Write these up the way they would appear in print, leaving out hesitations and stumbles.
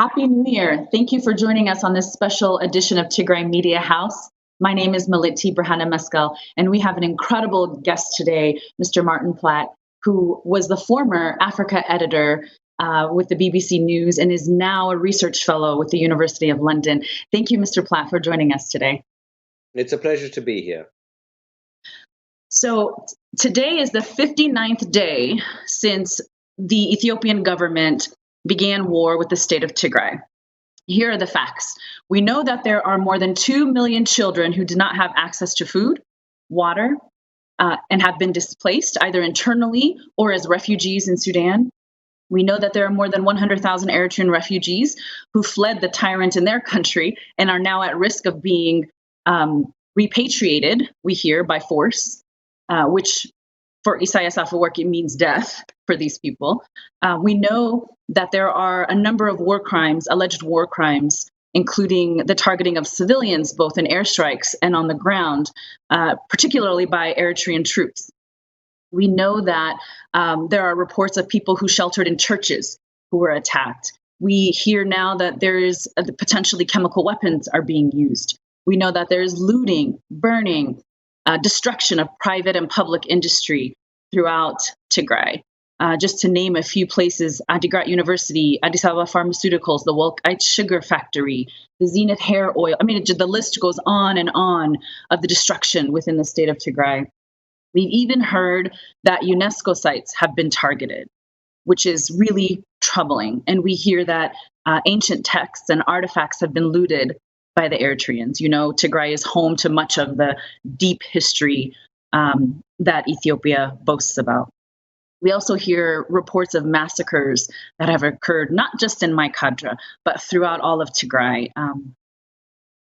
Happy New Year. Thank you for joining us on this special edition of Tigray Media House. My name is Maliti Brahana Meskel, and we have an incredible guest today, Mr. Martin Platt, who was the former Africa editor with the BBC News and is now a research fellow with the University of London. Thank you, Mr. Platt, for joining us today. It's a pleasure to be here. So today is the 59th day since the Ethiopian government began war with the State of Tigre. Here are the facts. We know that there are more than 2 million children who do not have access to food, water, and have been displaced either internally or as refugees in Sudan. We know that there are more than 100,000 Eritrean refugees who fled the tyrant in their country and are now at risk of being repatriated, we hear, by force, which for Isaias Afewerki means death for these people. We know that there are a number of war crimes, alleged war crimes, including the targeting of civilians, both in airstrikes and on the ground, particularly by Eritrean troops. We know that there are reports of people who sheltered in churches who were attacked. We hear now that there is potentially chemical weapons are being used. We know that there is looting, burning, destruction of private and public industry throughout Tigray. Just to name a few places, Adigrat University, Addis Ababa Pharmaceuticals, the Wolkite Sugar Factory, the Zenith Hair Oil. I mean, the list goes on and on of the destruction within the state of Tigray. We've even heard that UNESCO sites have been targeted, which is really troubling. And we hear that ancient texts and artifacts have been looted by the Eritreans. You know, Tigray is home to much of the deep history that Ethiopia boasts about. We also hear reports of massacres that have occurred not just in Maikadra, but throughout all of Tigray. In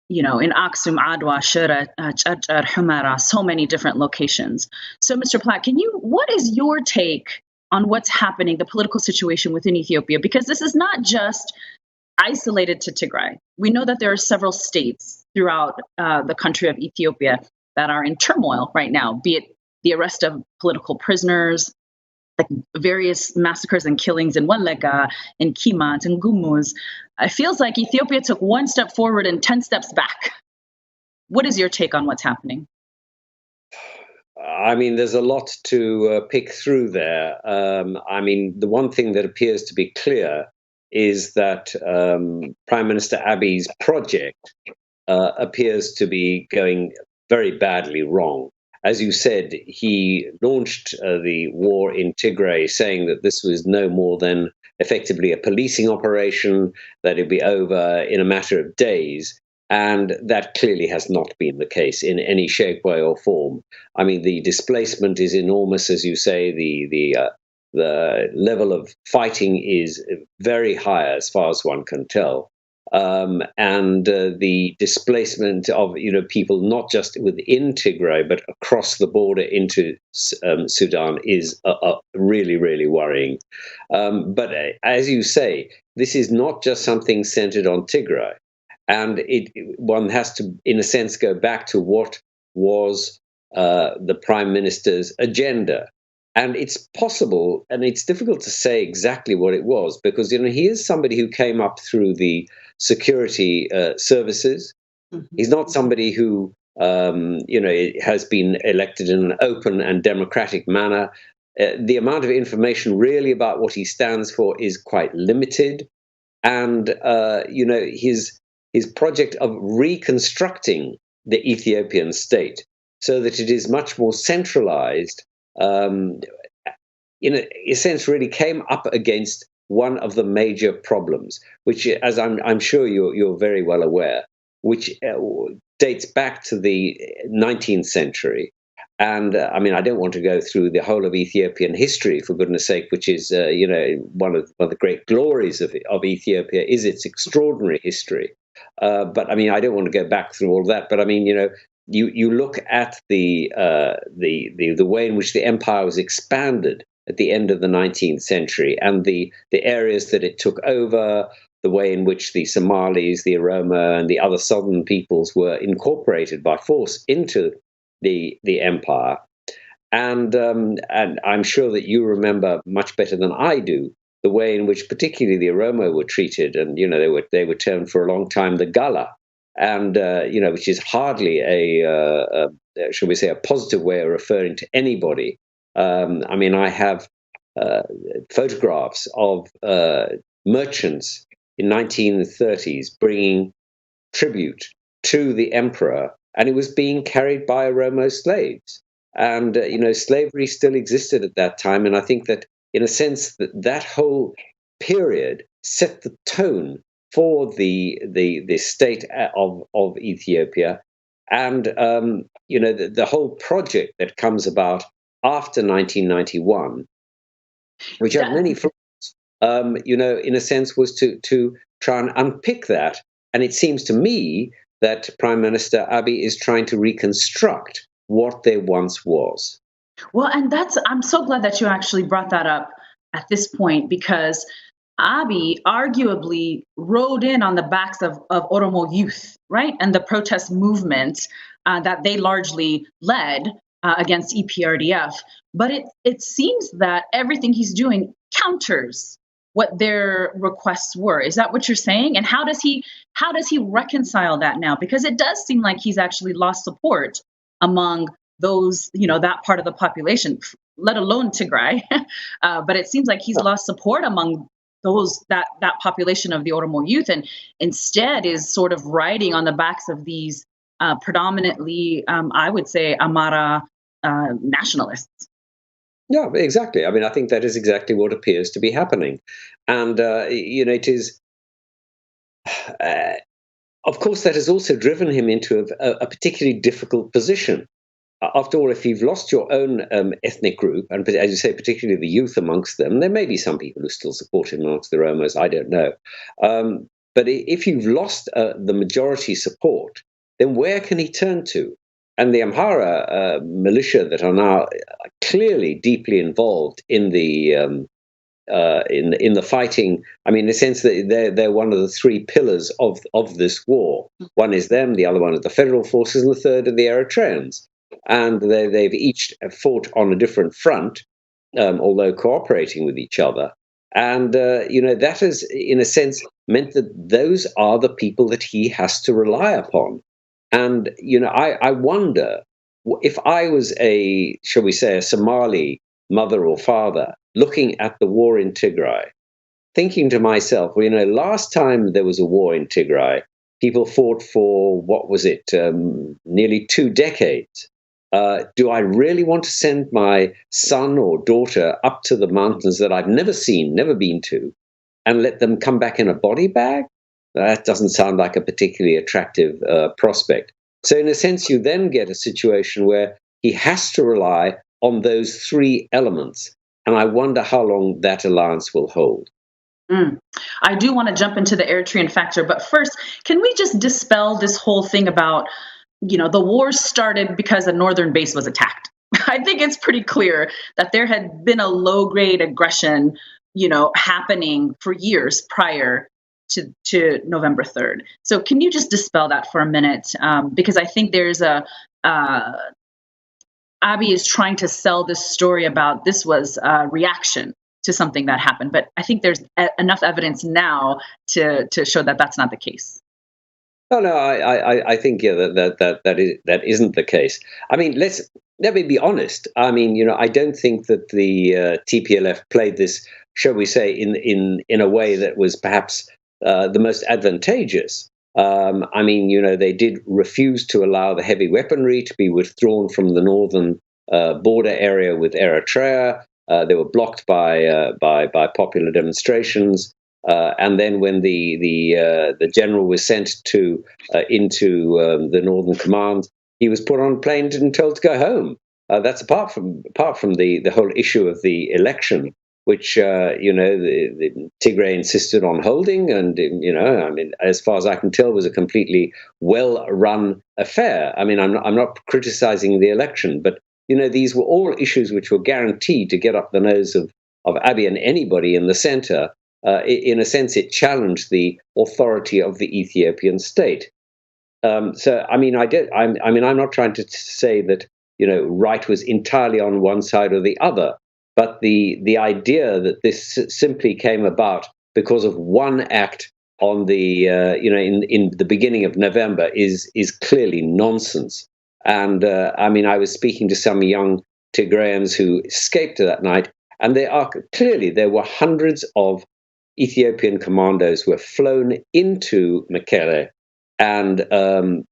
Aksum, Adwa, Shura, Chachar, Humara, so many different locations. So, Mr. Platt, what is your take on what's happening, the political situation within Ethiopia? Because this is not just isolated to Tigray. We know that there are several states throughout the country of Ethiopia that are in turmoil right now, be it the arrest of political prisoners, like various massacres and killings in Wallega, in Kimat, in Gumuz. It feels like Ethiopia took one step forward and 10 steps back. What is your take on what's happening? I mean, there's a lot to pick through there. The one thing that appears to be clear is that Prime Minister Abiy's project appears to be going very badly wrong. As you said, he launched the war in Tigray saying that this was no more than effectively a policing operation, that it'd be over in a matter of days. And that clearly has not been the case in any shape, way, or form. I mean, the displacement is enormous, as you say. The level of fighting is very high, as far as one can tell. And the displacement of people not just within Tigray but across the border into Sudan is really, really worrying. But as you say, this is not just something centered on Tigray, and one has to, in a sense, go back to what was the Prime Minister's agenda. And it's possible, and it's difficult to say exactly what it was, because he is somebody who came up through the security services. Mm-hmm. He's not somebody who has been elected in an open and democratic manner. The amount of information really about what he stands for is quite limited, and his project of reconstructing the Ethiopian state so that it is much more centralized, in a sense, really came up against one of the major problems, which, as I'm sure you're very well aware, which dates back to the 19th century. And I don't want to go through the whole of Ethiopian history, for goodness sake, which is one of the great glories of Ethiopia is its extraordinary history. But I don't want to go back through all that. But you look at the way in which the empire was expanded at the end of the 19th century, and the areas that it took over, the way in which the Somalis, the Oromo, and the other southern peoples were incorporated by force into the empire. And I'm sure that you remember much better than I do the way in which particularly the Oromo were treated, and they were termed for a long time the Gala, and which is hardly a shall we say, a positive way of referring to anybody. I have photographs of merchants in 1930s bringing tribute to the emperor, and it was being carried by Oromo slaves. And slavery still existed at that time, and I think that, in a sense, that whole period set the tone for the state of Ethiopia, and the whole project that comes about after 1991, which has many flaws, in a sense, was to try and unpick that. And it seems to me that Prime Minister Abiy is trying to reconstruct what there once was. Well, and I'm so glad that you actually brought that up at this point, because Abiy arguably rode in on the backs of Oromo youth, right? And the protest movement that they largely led against EPRDF. But it seems that everything he's doing counters what their requests were. Is that what you're saying? And how does he reconcile that now? Because it does seem like he's actually lost support among those, that part of the population, let alone Tigray. But it seems like he's lost support among that population of the Oromo youth, and instead is sort of riding on the backs of these predominantly, I would say, Amara nationalists. Yeah, exactly. I think that is exactly what appears to be happening. And, it is, of course, that has also driven him into a particularly difficult position. After all, if you've lost your own ethnic group, and as you say, particularly the youth amongst them, there may be some people who still support him amongst the Romos, I don't know. But if you've lost the majority support, then where can he turn to? And the Amhara militia that are now clearly deeply involved in the fighting. In a sense, that they're one of the three pillars of this war. One is them, the other one is the federal forces, and the third are the Eritreans. And they've each fought on a different front, although cooperating with each other. And that has, in a sense, meant that those are the people that he has to rely upon. And, I wonder if I was shall we say, a Somali mother or father looking at the war in Tigray, thinking to myself, last time there was a war in Tigray, people fought for, what was it, nearly 2 decades. Do I really want to send my son or daughter up to the mountains that I've never seen, never been to, and let them come back in a body bag? That doesn't sound like a particularly attractive prospect. So in a sense, you then get a situation where he has to rely on those three elements. And I wonder how long that alliance will hold. I do want to jump into the Eritrean factor. But first, can we just dispel this whole thing about, the war started because a northern base was attacked? I think it's pretty clear that there had been a low-grade aggression, happening for years prior to November 3rd. So can you just dispel that for a minute? Because I think there's Abiy is trying to sell this story about this was a reaction to something that happened. But I think there's enough evidence now to show that that's not the case. Oh, no, I think that isn't the case. Let me be honest. I don't think that the TPLF played this, shall we say, in a way that was perhaps the most advantageous. They did refuse to allow the heavy weaponry to be withdrawn from the northern border area with Eritrea. They were blocked by popular demonstrations. And then when the general was sent into the Northern Command, he was put on a plane and told to go home. That's apart from the whole issue of the election, which the Tigray insisted on holding, and as far as I can tell, was a completely well-run affair. I'm not criticizing the election, but these were all issues which were guaranteed to get up the nose of Abiy and anybody in the center. In a sense, it challenged the authority of the Ethiopian state. I'm not trying to say that right was entirely on one side or the other. But the idea that this simply came about because of one act on the in the beginning of November is clearly nonsense. And I mean, I was speaking to some young Tigrayans who escaped that night, and there were hundreds of Ethiopian commandos were flown into Mekelle, and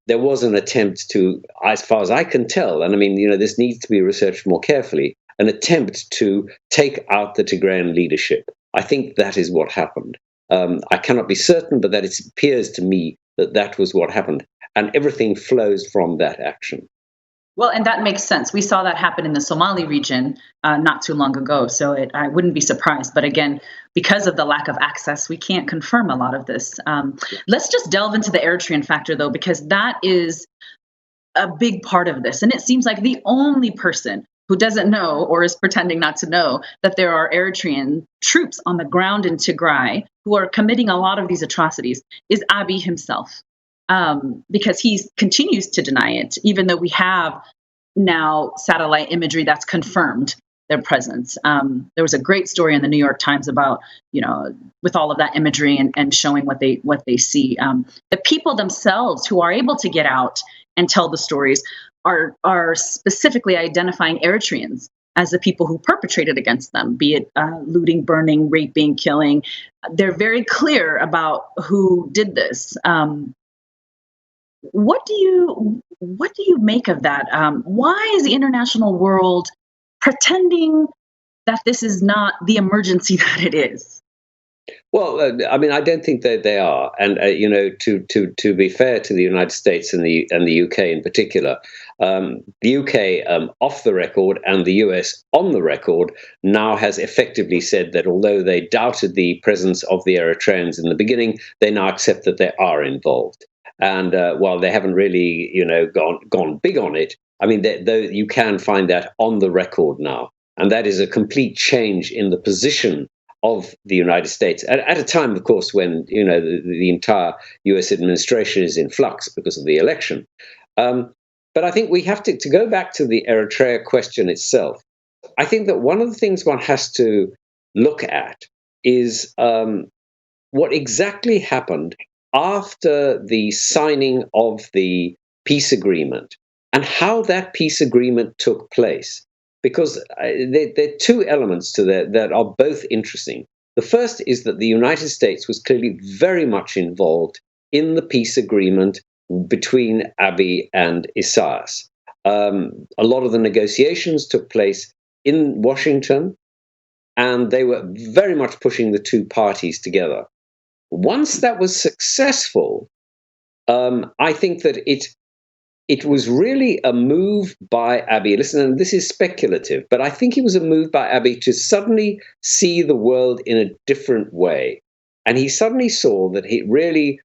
there was an attempt to, as far as I can tell, and I mean, this needs to be researched more carefully, an attempt to take out the Tigrayan leadership. I think that is what happened. I cannot be certain, but that it appears to me that that was what happened, and everything flows from that action. Well, and that makes sense. We saw that happen in the Somali region not too long ago, so I wouldn't be surprised. But again, because of the lack of access, we can't confirm a lot of this. Let's just delve into the Eritrean factor, though, because that is a big part of this. And it seems like the only person who doesn't know or is pretending not to know that there are Eritrean troops on the ground in Tigray who are committing a lot of these atrocities is Abiy himself. Because he continues to deny it, even though we have now satellite imagery that's confirmed their presence. There was a great story in the New York Times about, with all of that imagery and showing what they see. The people themselves who are able to get out and tell the stories are specifically identifying Eritreans as the people who perpetrated against them, be it looting, burning, raping, killing. They're very clear about who did this. What do you make of that? Why is the international world pretending that this is not the emergency that it is? Well, I mean, I don't think that they are, and to be fair to the United States and the UK in particular, the UK off the record and the US on the record now has effectively said that although they doubted the presence of the Eritreans in the beginning, they now accept that they are involved. And while they haven't really, gone big on it, I mean, though you can find that on the record now, and that is a complete change in the position of the United States at a time, of course, when the entire U.S. administration is in flux because of the election. But I think we have to go back to the Eritrea question itself. I think that one of the things one has to look at is what exactly happened after the signing of the peace agreement and how that peace agreement took place. Because there are two elements to that are both interesting. The first is that the United States was clearly very much involved in the peace agreement between Abiy and Isaias. A lot of the negotiations took place in Washington, and they were very much pushing the two parties together. Once that was successful, I think that it was really a move by Abiy. Listen, and this is speculative, but I think it was a move by Abiy to suddenly see the world in a different way. And he suddenly saw that he really,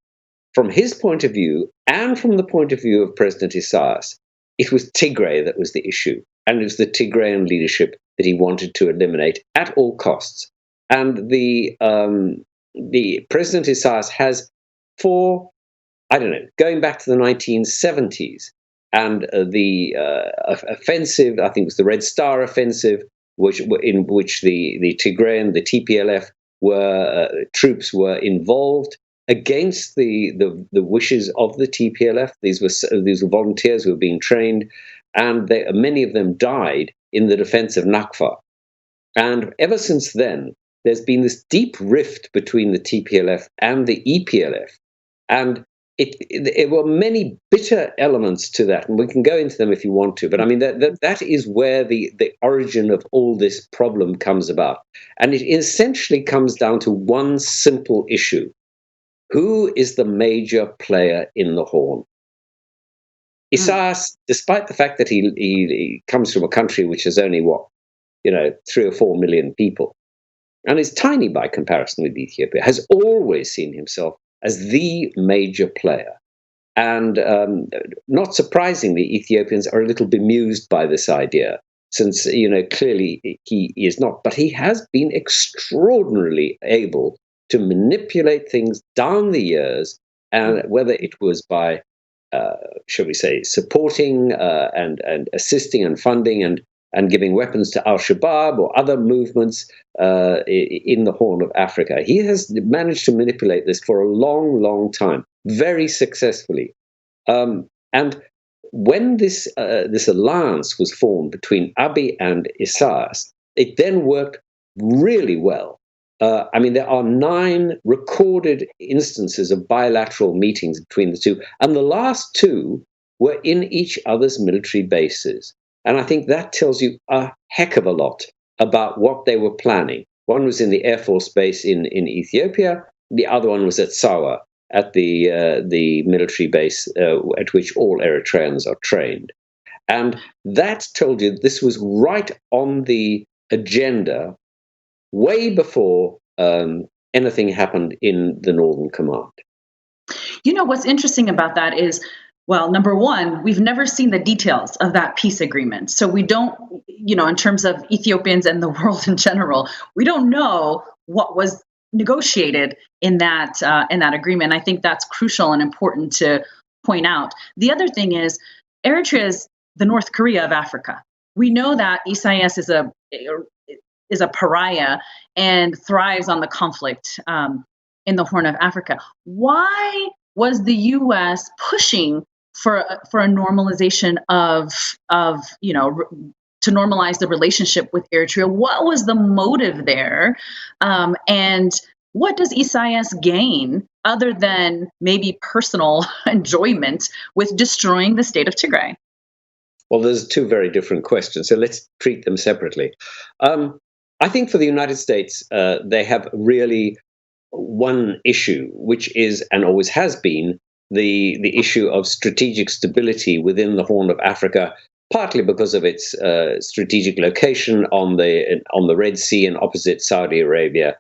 from his point of view and from the point of view of President Isaias, it was Tigray that was the issue. And it was the Tigrayan leadership that he wanted to eliminate at all costs. And the President Isaias has, for, I don't know, going back to the 1970s, and the offensive, I think it was the Red Star offensive, in which the Tigrayan, the TPLF troops were involved against the wishes of the TPLF. These were volunteers who were being trained, and many of them died in the defense of Nakfa. And ever since then, there's been this deep rift between the TPLF and the EPLF. And there were many bitter elements to that, and we can go into them if you want to. But I mean, that is where the origin of all this problem comes about. And it essentially comes down to one simple issue. Who is the major player in the Horn? Isaias, despite the fact that he comes from a country which has only, 3 or 4 million people, and is tiny by comparison with Ethiopia, has always seen himself as the major player. And not surprisingly, Ethiopians are a little bemused by this idea, since, clearly he is not. But he has been extraordinarily able to manipulate things down the years, and whether it was by, shall we say, supporting and assisting and funding and and giving weapons to Al-Shabaab or other movements in the Horn of Africa. He has managed to manipulate this for a long, long time, very successfully. And when this alliance was formed between Abiy and Isaias, it then worked really well. There are 9 recorded instances of bilateral meetings between the two, and the last 2 were in each other's military bases. And I think that tells you a heck of a lot about what they were planning. One was in the Air Force base in Ethiopia. The other one was at Sawa, at the military base at which all Eritreans are trained. And that told you this was right on the agenda way before anything happened in the Northern Command. You know, what's interesting about that is, well, number one, we've never seen the details of that peace agreement. So we don't, in terms of Ethiopians and the world in general, we don't know what was negotiated in that agreement. I think that's crucial and important to point out. The other thing is, Eritrea is the North Korea of Africa. We know that Isaias is a pariah and thrives on the conflict in the Horn of Africa. Why was the U.S. pushing for a normalization to normalize the relationship with Eritrea? What was the motive there? And what does Isaias gain other than maybe personal enjoyment with destroying the state of Tigray? Well, there's 2 very different questions, so let's treat them separately. I think for the United States, they have really one issue, which is, and always has been, the issue of strategic stability within the Horn of Africa, partly because of its strategic location on the Red Sea and opposite Saudi Arabia.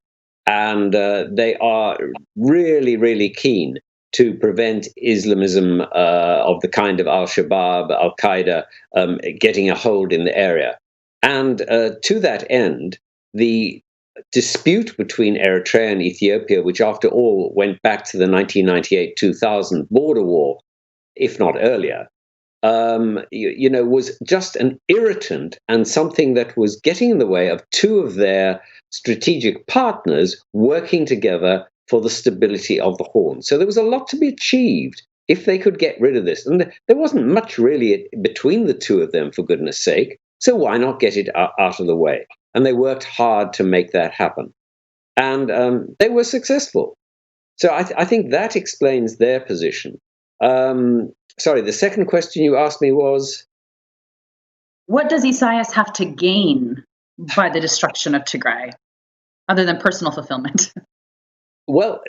And they are really, really keen to prevent Islamism of the kind of Al-Shabaab, Al-Qaeda getting a hold in the area. And to that end, the dispute between Eritrea and Ethiopia, which after all went back to the 1998-2000 border war, if not earlier, was just an irritant and something that was getting in the way of 2 of their strategic partners working together for the stability of the Horn. So there was a lot to be achieved if they could get rid of this. And there wasn't much really between the 2 of them, for goodness sake. So why not get it out of the way? And they worked hard to make that happen. And they were successful. So I think that explains their position. Sorry, the second question you asked me was? What does Isaias have to gain by the destruction of Tigray, other than personal fulfillment? Well,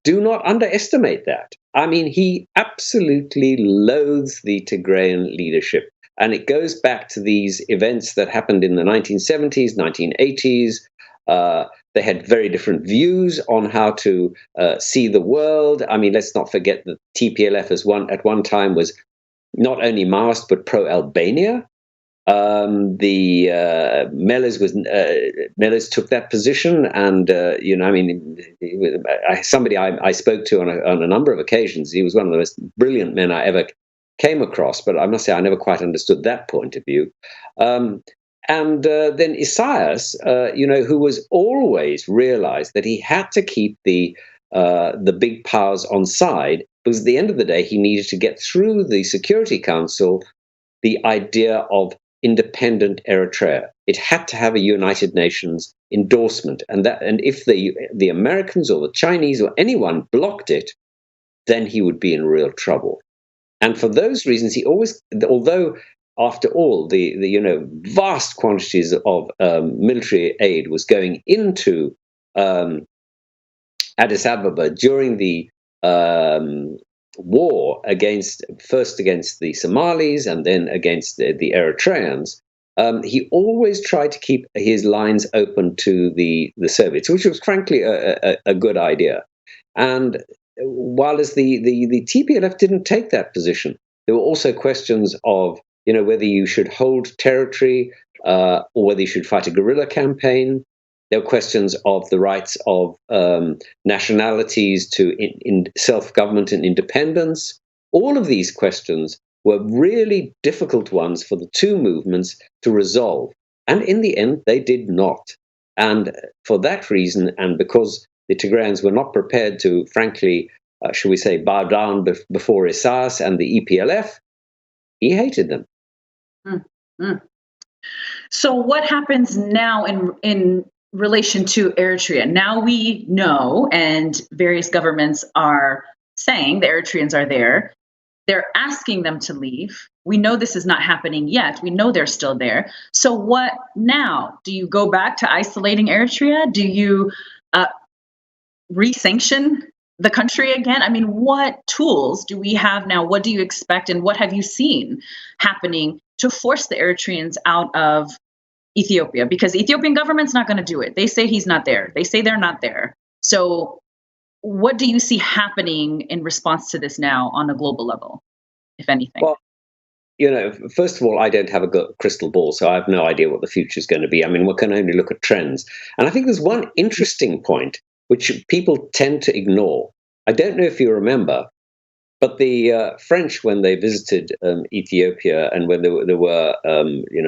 do not underestimate that. I mean, he absolutely loathes the Tigrayan leadership. And it goes back to these events that happened in the 1970s, 1980s. They had very different views on how to see the world. I mean, let's not forget that TPLF at one time was not only Maoist, but pro-Albania. The Meles took that position, and somebody I spoke to on a number of occasions. He was one of the most brilliant men I ever came across, but I must say I never quite understood that point of view. And then Isaias, who was always realized that he had to keep the big powers on side, because at the end of the day he needed to get through the Security Council the idea of independent Eritrea. It had to have a United Nations endorsement, and if the Americans or the Chinese or anyone blocked it, then he would be in real trouble. And for those reasons, he always, although after all the vast quantities of military aid was going into Addis Ababa during the war first against the Somalis and then against the Eritreans, he always tried to keep his lines open to the Soviets, which was frankly a good idea. And while as the TPLF didn't take that position, there were also questions of whether you should hold territory or whether you should fight a guerrilla campaign. There were questions of the rights of nationalities to in self-government and independence. All of these questions were really difficult ones for the 2 movements to resolve. And in the end, they did not. And for that reason, and because the Tigrayans were not prepared to, frankly, shall we say, bow down before Isaias and the EPLF, he hated them. Mm. So what happens now in relation to Eritrea? Now we know, and various governments are saying the Eritreans are there. They're asking them to leave. We know this is not happening yet. We know they're still there. So what now? Do you go back to isolating Eritrea? Do you re-sanction the country again? I mean, what tools do we have now? What do you expect, and what have you seen happening to force the Eritreans out of Ethiopia? Because the Ethiopian government's not going to do it. They say he's not there. They say they're not there. So what do you see happening in response to this now on a global level, if anything? Well, first of all, I don't have a crystal ball, so I have no idea what the future is going to be. I mean, we can only look at trends. And I think there's one interesting point which people tend to ignore. I don't know if you remember, but the French, when they visited Ethiopia and when there were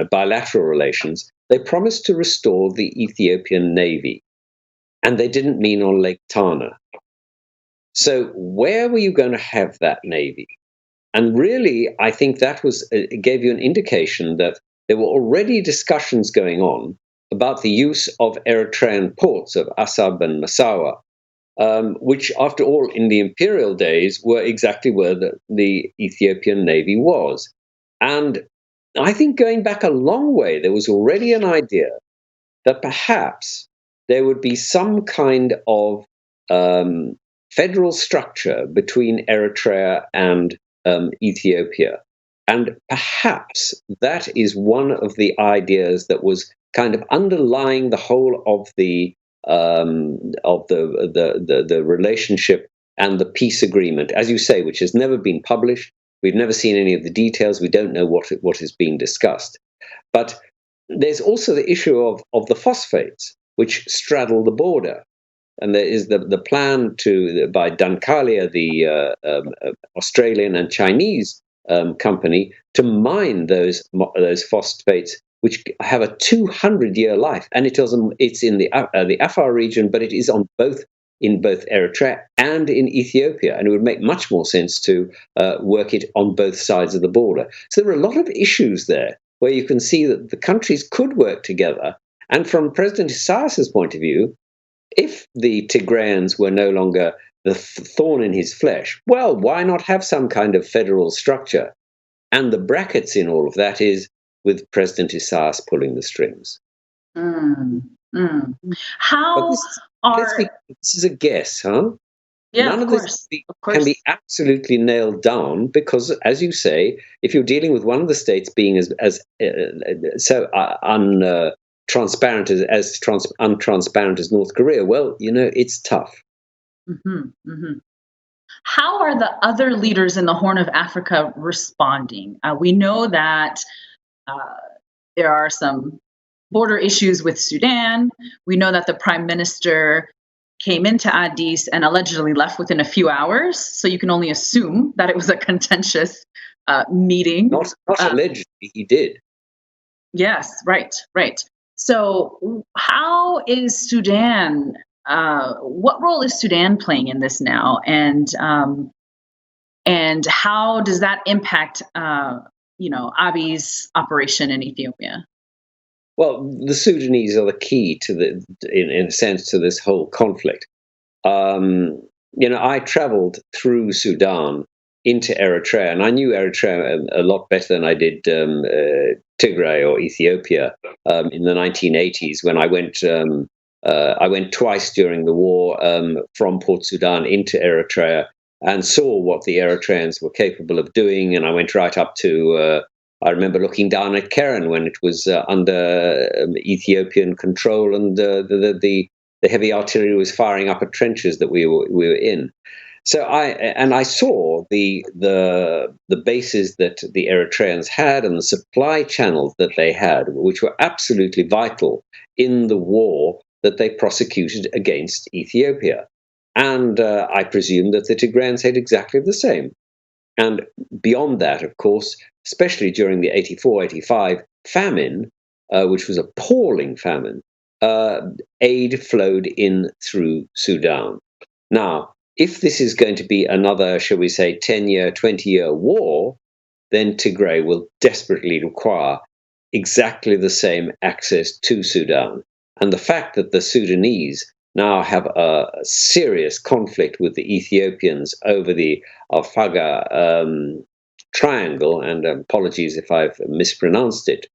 bilateral relations, they promised to restore the Ethiopian Navy. And they didn't mean on Lake Tana. So where were you going to have that Navy? And really, I think that it gave you an indication that there were already discussions going on about the use of Eritrean ports of Assab and Massawa, which, after all, in the imperial days, were exactly where the Ethiopian Navy was. And I think going back a long way, there was already an idea that perhaps there would be some kind of federal structure between Eritrea and Ethiopia. And perhaps that is one of the ideas that was kind of underlying the whole of the relationship and the peace agreement, as you say, which has never been published. We've never seen any of the details. We don't know what is being discussed. But there's also the issue of the phosphates, which straddle the border. And there is the plan by Dankalia, the Australian and Chinese company, to mine those phosphates, which have a 200-year life. And it's in the Afar region, but it is in both Eritrea and in Ethiopia. And it would make much more sense to work it on both sides of the border. So there are a lot of issues there where you can see that the countries could work together. And from President Isaias's point of view, if the Tigrayans were no longer the thorn in his flesh, well, why not have some kind of federal structure? And the brackets in all of that is with President Isaias pulling the strings. How this is a guess, huh? Yeah, None of this can be absolutely nailed down because, as you say, if you're dealing with one of the states being as untransparent as North Korea, well, it's tough. How are the other leaders in the Horn of Africa responding? We know that there are some border issues with Sudan. We know that the prime minister came into Addis and allegedly left within a few hours. So you can only assume that it was a contentious meeting. Not allegedly, he did. Yes, right. So how is Sudan, what role is Sudan playing in this now? And how does that impact, Abiy's operation in Ethiopia? Well, the Sudanese are the key to in a sense, to this whole conflict. I traveled through Sudan into Eritrea, and I knew Eritrea a lot better than I did Tigray or Ethiopia in the 1980s when I went. I went twice during the war from Port Sudan into Eritrea and saw what the Eritreans were capable of doing, and I went right up to. I remember looking down at Keren when it was under Ethiopian control, and the heavy artillery was firing up at trenches that we were in. So I saw the bases that the Eritreans had and the supply channels that they had, which were absolutely vital in the war that they prosecuted against Ethiopia. And I presume that the Tigrayans had exactly the same. And beyond that, of course, especially during the 84-85 famine, which was appalling famine, aid flowed in through Sudan. Now, if this is going to be another, shall we say, 10-year, 20-year war, then Tigray will desperately require exactly the same access to Sudan. And the fact that the Sudanese now have a serious conflict with the Ethiopians over the Alfaga triangle, and apologies if I've mispronounced it,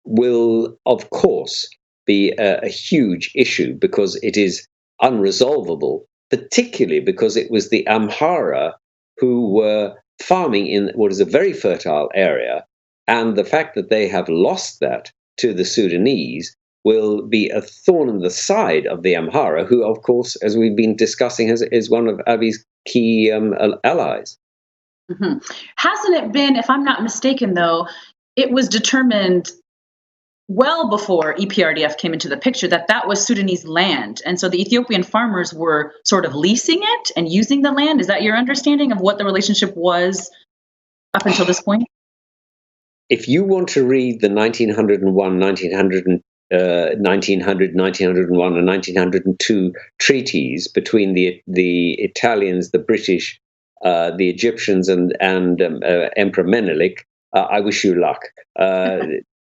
will, of course, be a huge issue because it is unresolvable, particularly because it was the Amhara who were farming in what is a very fertile area, and the fact that they have lost that to the Sudanese will be a thorn in the side of the Amhara, who, of course, as we've been discussing, is one of Abiy's key allies. Mm-hmm. Hasn't it been, if I'm not mistaken, though, it was determined well before EPRDF came into the picture that was Sudanese land. And so the Ethiopian farmers were sort of leasing it and using the land. Is that your understanding of what the relationship was up until this point? If you want to read the 1901, 1901 and 1902 treaties between the Italians, the British, the Egyptians, and Emperor Menelik, I wish you luck.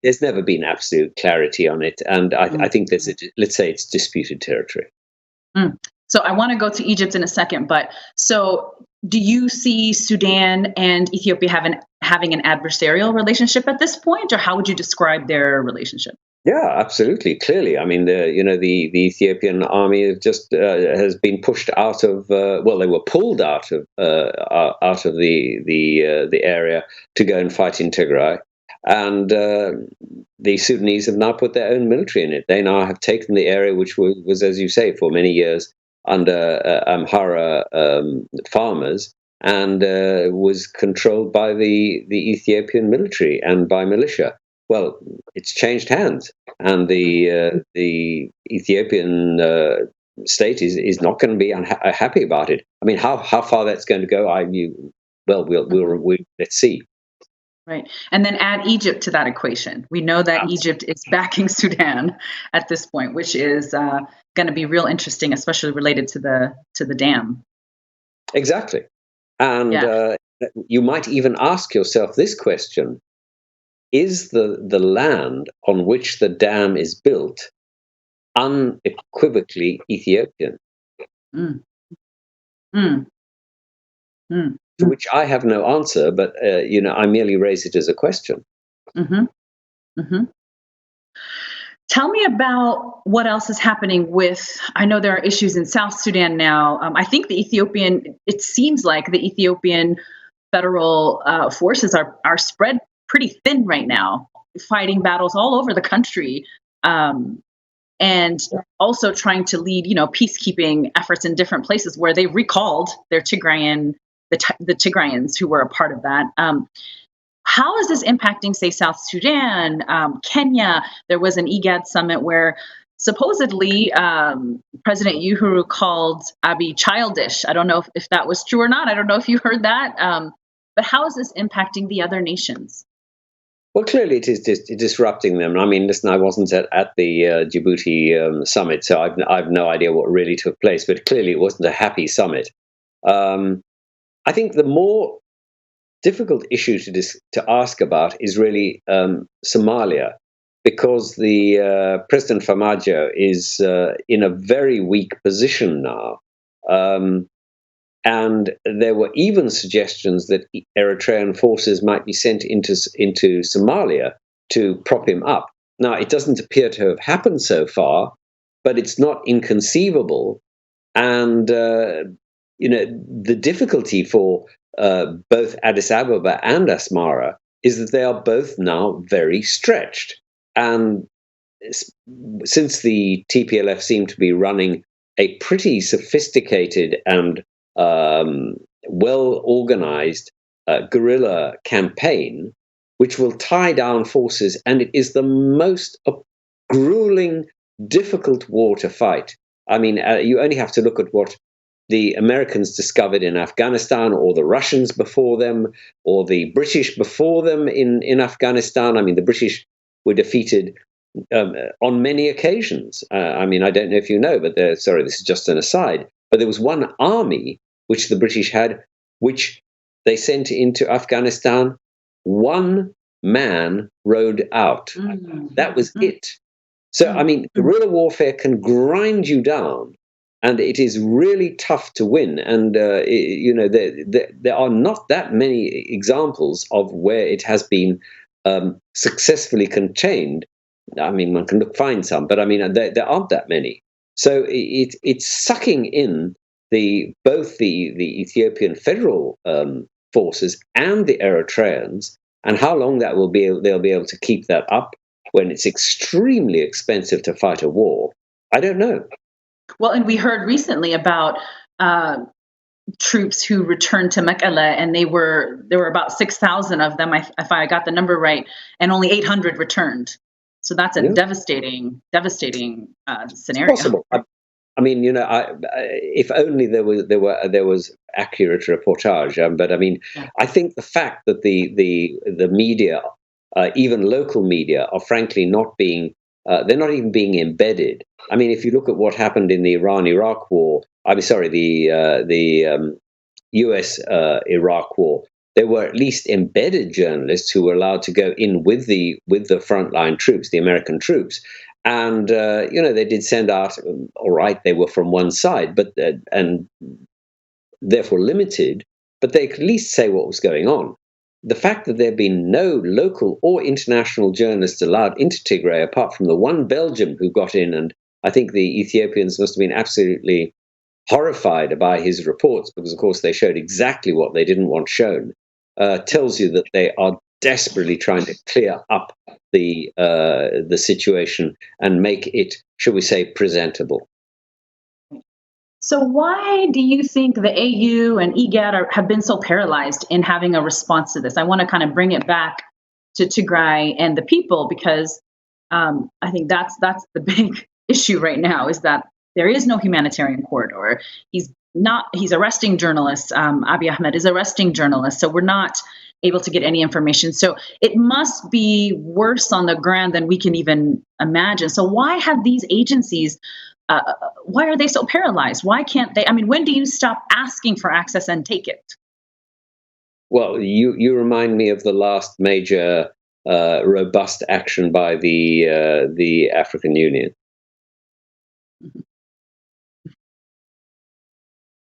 There's never been absolute clarity on it, and I think let's say it's disputed territory. So I want to go to Egypt in a second, but so do you see Sudan and Ethiopia having an adversarial relationship at this point, or how would you describe their relationship? Yeah, absolutely. Clearly, I mean, the Ethiopian army just has been pushed out of. They were pulled out of the area to go and fight in Tigray, and the Sudanese have now put their own military in it. They now have taken the area, which was, as you say, for many years under Amhara farmers, and was controlled by the Ethiopian military and by militia. Well, it's changed hands, and the Ethiopian state is not going to be happy about it. I mean, how far that's going to go, we'll let's see. Right, and then add Egypt to that equation. We know that Egypt is backing Sudan at this point, which is going to be real interesting, especially related to the dam. Exactly, and you might even ask yourself this question: is the land on which the dam is built unequivocally Ethiopian? To which I have no answer, but I merely raise it as a question. Tell me about what else is happening with, I know there are issues in South Sudan now. I think it seems like the Ethiopian federal forces are spread pretty thin right now, fighting battles all over the country, and also trying to lead, peacekeeping efforts in different places where they recalled their Tigrayans who were a part of that. How is this impacting, say, South Sudan, Kenya? There was an IGAD summit where supposedly President Uhuru called Abiy childish. I don't know if that was true or not. I don't know if you heard that. But how is this impacting the other nations? Well, clearly it is disrupting them. I mean, listen, I wasn't at the Djibouti summit, so I've no idea what really took place, but clearly it wasn't a happy summit. I think the more difficult issue to ask about is really Somalia, because the President Farmajo is in a very weak position now. And there were even suggestions that Eritrean forces might be sent into Somalia to prop him up. Now, it doesn't appear to have happened so far, but it's not inconceivable. And, the difficulty for both Addis Ababa and Asmara is that they are both now very stretched. And since the TPLF seem to be running a pretty sophisticated and well-organized guerrilla campaign, which will tie down forces, and it is the most grueling, difficult war to fight. I mean, you only have to look at what the Americans discovered in Afghanistan, or the Russians before them, or the British before them in Afghanistan. I mean, the British were defeated on many occasions. I mean, I don't know if you know, but sorry, this is just an aside, but there was one army which the British had, which they sent into Afghanistan. One man rode out. That was it. So, I mean, guerrilla warfare can grind you down, and it is really tough to win. And, there are not that many examples of where it has been successfully contained. I mean, one can find some, but I mean, there aren't that many. So it's sucking in both the Ethiopian federal forces and the Eritreans, and how long they'll be able to keep that up when it's extremely expensive to fight a war, I don't know. Well, and we heard recently about troops who returned to Mekelle, and there were about 6,000 of them, if I got the number right, and only 800 returned. So that's a devastating scenario. It's possible. I mean, if only there was accurate reportage. But I mean, I think the fact that the media, even local media, are frankly not being they're not even being embedded. I mean, if you look at what happened in the Iran-Iraq war, the U.S.-Iraq war, there were at least embedded journalists who were allowed to go in with the frontline troops, the American troops, and they did send out. All right, they were from one side, but and therefore limited, but they could at least say what was going on. The fact that there have been no local or international journalists allowed into Tigray, apart from the one Belgian who got in, and I think the Ethiopians must have been absolutely horrified by his reports, because, of course, they showed exactly what they didn't want shown, tells you that they are desperately trying to clear up the situation and make it, shall we say, presentable. So why do you think the AU and IGAD have been so paralyzed in having a response to this? I want to kind of bring it back to Tigray and the people, because I think that's the big issue right now, is that there is no humanitarian corridor. He's arresting journalists. Abiy Ahmed is arresting journalists. So we're not able to get any information. So it must be worse on the ground than we can even imagine. So why have these agencies, why are they so paralyzed? Why can't they? I mean, when do you stop asking for access and take it? Well, you remind me of the last major robust action by the African Union.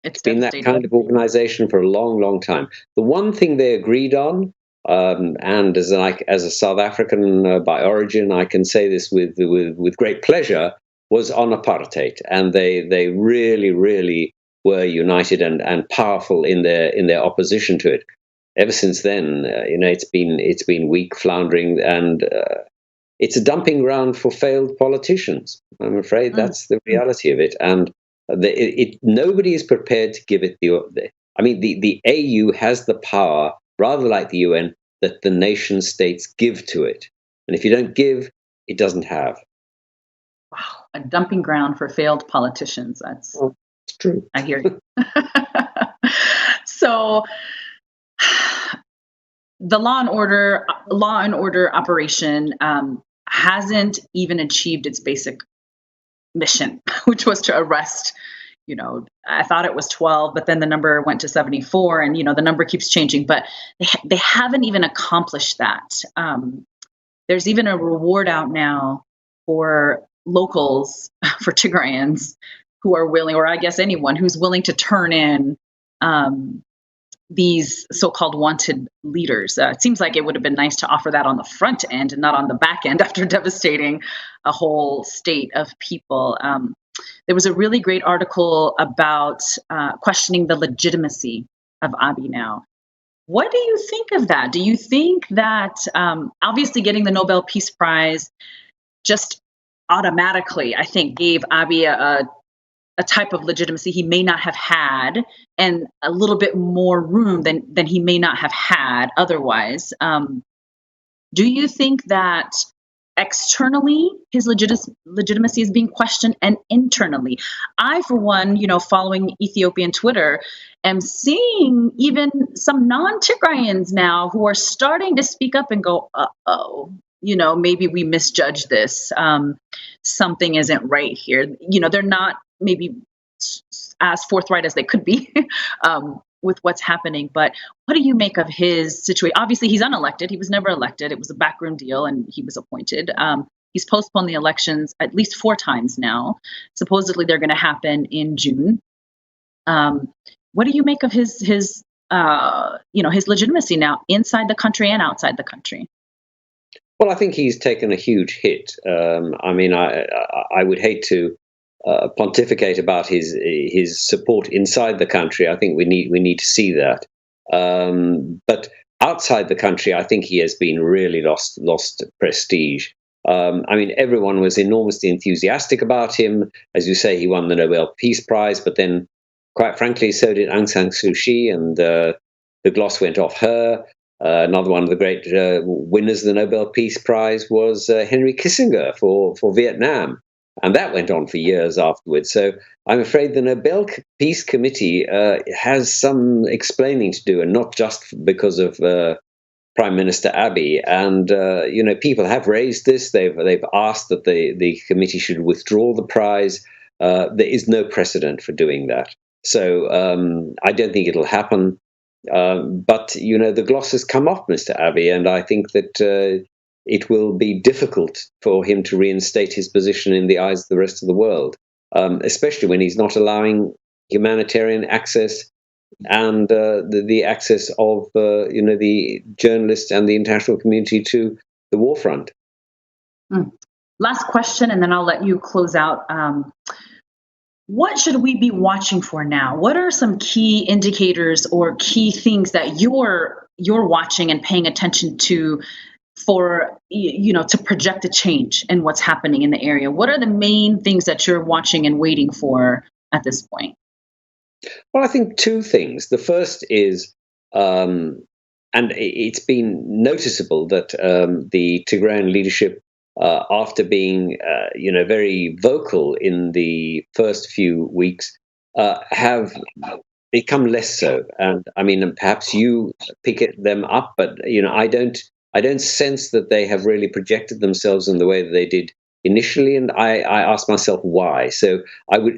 It's been that kind of organization for a long, long time. The one thing they agreed on, and as a South African by origin, I can say this with great pleasure, was on apartheid, and they really, really were united and powerful in their opposition to it. Ever since then, it's been weak, floundering, and it's a dumping ground for failed politicians. I'm afraid that's the reality of it, and nobody is prepared to give it the AU has the power, rather like the UN, that the nation states give to it, and if you don't give, it doesn't have. Wow, a dumping ground for failed politicians. It's true. I hear you. So the law and order operation hasn't even achieved its basic mission, which was to arrest. I thought it was 12, but then the number went to 74, and the number keeps changing. But they haven't even accomplished that. There's even a reward out now for locals, for Tigrayans who are willing, or I guess anyone who's willing to turn in these so-called wanted leaders. It seems like it would have been nice to offer that on the front end and not on the back end after devastating a whole state of people. There was a really great article about questioning the legitimacy of Abiy now. What do you think of that? Do you think that obviously getting the Nobel Peace Prize just automatically, I think, gave Abiy a type of legitimacy he may not have had, and a little bit more room than he may not have had otherwise? Do you think that externally his legitimacy is being questioned, and internally? I, for one, following Ethiopian Twitter, am seeing even some non-Tigrayans now who are starting to speak up and go, uh-oh, maybe we misjudge this. Something isn't right here. They're not maybe as forthright as they could be with what's happening. But what do you make of his situation? Obviously, he's unelected. He was never elected. It was a backroom deal, and he was appointed. He's postponed the elections at least 4 times now. Supposedly, they're going to happen in June. What do you make of his legitimacy now inside the country and outside the country? Well, I think he's taken a huge hit. I would hate to pontificate about his support inside the country. I think we need to see that. But outside the country, I think he has been really lost prestige. Everyone was enormously enthusiastic about him. As you say, he won the Nobel Peace Prize, but then, quite frankly, so did Aung San Suu Kyi, and the gloss went off her. Another one of the great winners of the Nobel Peace Prize was Henry Kissinger for Vietnam. And that went on for years afterwards. So I'm afraid the Nobel Peace Committee has some explaining to do, and not just because of Prime Minister Abiy. And, people have raised this. They've asked that the committee should withdraw the prize. There is no precedent for doing that. So I don't think it'll happen. But the gloss has come off Mr. Abiy, and I think that it will be difficult for him to reinstate his position in the eyes of the rest of the world, especially when he's not allowing humanitarian access and the access of the journalists and the international community to the war front. Last question, and then I'll let you close out. What should we be watching for now? What are some key indicators or key things that you're watching and paying attention to for to project a change in what's happening in the area? What are the main things that you're watching and waiting for at this point? Well, I think 2 things. The first is, and it's been noticeable that the Tigrayan leadership, after being, very vocal in the first few weeks, have become less so. And perhaps you pick them up, but I don't sense that they have really projected themselves in the way that they did initially. And I ask myself why. So I would,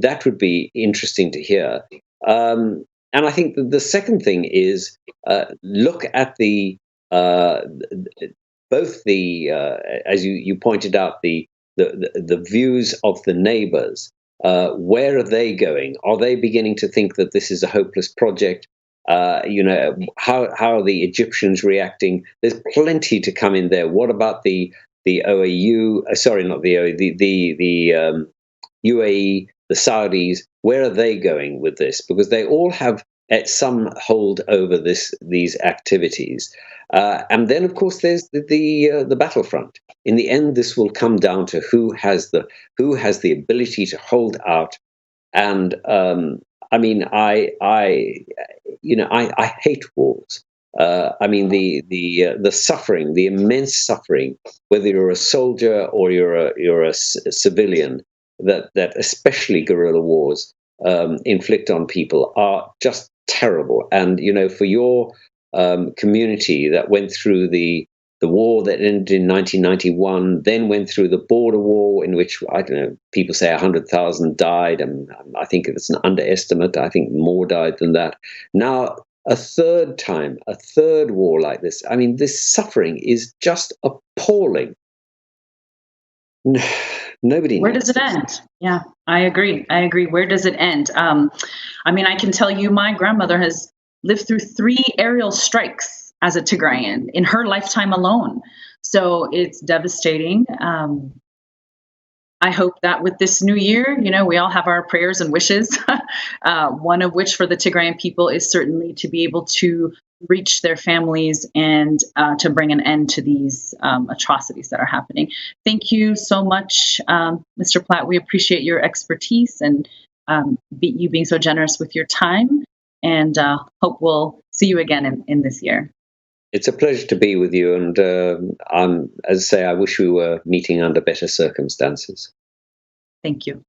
that would be interesting to hear. And I think that the second thing is look at both the as you pointed out, the views of the neighbors. Where are they going? Are they beginning to think that this is a hopeless project? How are the Egyptians reacting? There's plenty to come in there. What about the OAU? Sorry, not the OAU. The UAE, the Saudis. Where are they going with this? Because they all have some hold over these activities. And then, of course, there's the battlefront. In the end, this will come down to who has the ability to hold out. And I hate wars. The suffering, the immense suffering, whether you're a soldier or you're a civilian, that especially guerrilla wars inflict on people are just terrible. And for your community that went through the war that ended in 1991, then went through the border war, in which, I don't know, people say 100,000 died, and I think it's an underestimate. I think more died than that. Now, a third war like this. This suffering is just appalling. Nobody knows. Where does it end? Yeah, I agree. Where does it end? I can tell you my grandmother has lived through 3 aerial strikes as a Tigrayan in her lifetime alone. So it's devastating. I hope that with this new year, we all have our prayers and wishes. One of which for the Tigrayan people is certainly to be able to reach their families and to bring an end to these atrocities that are happening. Thank you so much, Mr. Platt. We appreciate your expertise and you being so generous with your time, and hope we'll see you again in this year. It's a pleasure to be with you, and as I say, I wish we were meeting under better circumstances. Thank you.